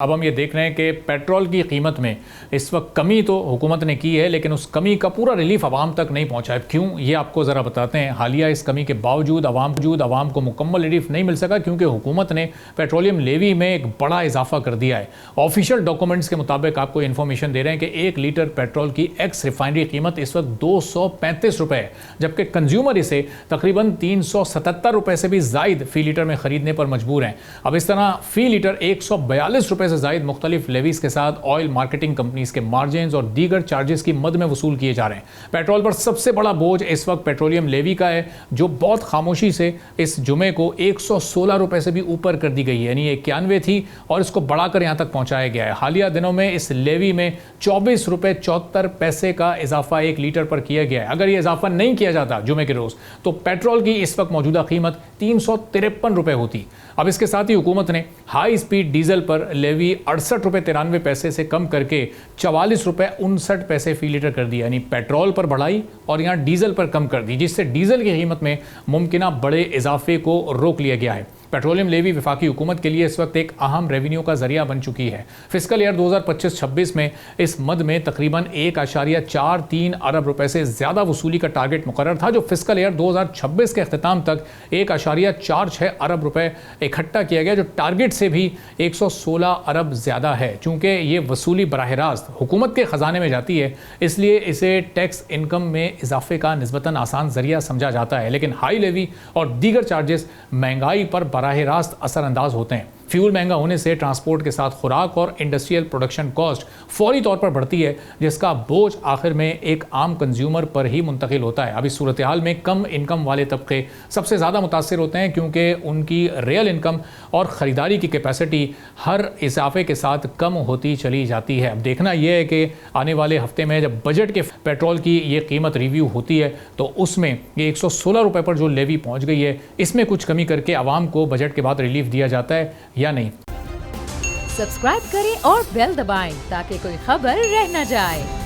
अब हम ये देख रहे हैं कि पेट्रोल की कीमत में इस वक्त कमी तो हुकूमत ने की है, लेकिन उस कमी का पूरा रिलीफ आवाम तक नहीं पहुंचा है। क्यों, ये आपको ज़रा बताते हैं। हालिया इस कमी के बावजूद आवाम को मुकम्मल रिलीफ नहीं मिल सका, क्योंकि हुकूमत ने पेट्रोलियम लेवी में एक बड़ा इजाफा कर दिया है। ऑफिशियल डॉक्यूमेंट्स के मुताबिक आपको इन्फॉर्मेशन दे रहे हैं कि 1 लीटर पेट्रोल की एक्स रिफाइनरी कीमत इस वक्त 235 रुपये है, जबकि कंज्यूमर इसे तकरीबन 377 रुपये से भी ज़ायद फ़ी लीटर में ख़रीदने पर मजबूर हैं। अब इस तरह फ़ी लीटर 142 रुपये से ज़ायद मुख्तलिफ लेवीज़ के साथ ऑयल मार्केटिंग कंपनीज के मार्जिन और दीगर चार्जेस की मद में वसूल किए जा रहे हैं। पेट्रोल पर सबसे बड़ा बोझ इस वक्त पेट्रोलियम लेवी का है, जो बहुत खामोशी से इस जुमे को 116 रुपये से भी ऊपर कर दी गई है, यानी 91 थी और इसको बढ़ाकर यहाँ तक पहुँचाया गया है। हालिया दिनों में इस लेवी में 24 रुपये 74 पैसे का इजाफा 1 लीटर पर किया गया है। अगर ये इजाफा नहीं किया जाता जुमे के रोज़, तो पेट्रोल की इस वक्त मौजूदा कीमत 353 रुपये होती। अब इसके साथ ही हुकूमत ने हाई स्पीड डीजल पर लेवी 68 रुपये 93 पैसे से कम करके 44 रुपये 59 पैसे फ़ी लीटर कर दिया, यानी पेट्रोल पर बढ़ाई और यहाँ डीजल पर कम कर दी, जिससे डीजल की कीमत में मुमकिना बड़े इजाफे को रोक लिया गया है। पेट्रोलियम लेवी वफाकी हुकूमत के लिए इस वक्त एक अहम रेवेन्यू का जरिया बन चुकी है। फिस्कल ईयर 2025-26 में इस मद में तकरीबन 1.43 अरब रुपए से ज़्यादा वसूली का टारगेट मुकर्रर था, जो फिस्कल ईयर 2026 के अख्ताम तक 1.46 अरब रुपए इकट्ठा किया गया, जो टारगेट से भी 116 अरब ज़्यादा है। चूँकि ये वसूली बराह रास्त हुकूमत के ख़जाने में जाती है, इसलिए इसे टैक्स इनकम में इजाफे का निस्बतन आसान जरिया समझा जाता है। लेकिन हाई लेवी और दीगर चार्जेस महंगाई पर बराह रास्त असरअंदाज होते हैं। फ्यूल महंगा होने से ट्रांसपोर्ट के साथ खुराक और इंडस्ट्रियल प्रोडक्शन कॉस्ट फौरी तौर पर बढ़ती है, जिसका बोझ आखिर में एक आम कंज्यूमर पर ही मुंतकिल होता है। अब इस सूरत हाल में कम इनकम वाले तबके सबसे ज़्यादा मुतासर होते हैं, क्योंकि उनकी रियल इनकम और ख़रीदारी की कैपेसिटी हर इजाफे के साथ कम होती चली जाती है। अब देखना यह है कि आने वाले हफ्ते में जब बजट के पेट्रोल की ये कीमत रिव्यू होती है, तो उसमें ये 116 रुपये पर जो लेवी पहुँच गई है, इसमें कुछ कमी करके आवाम को बजट के बाद रिलीफ दिया जाता है या नहीं। सब्सक्राइब करें और बेल दबाएं ताकि कोई खबर रह न जाए।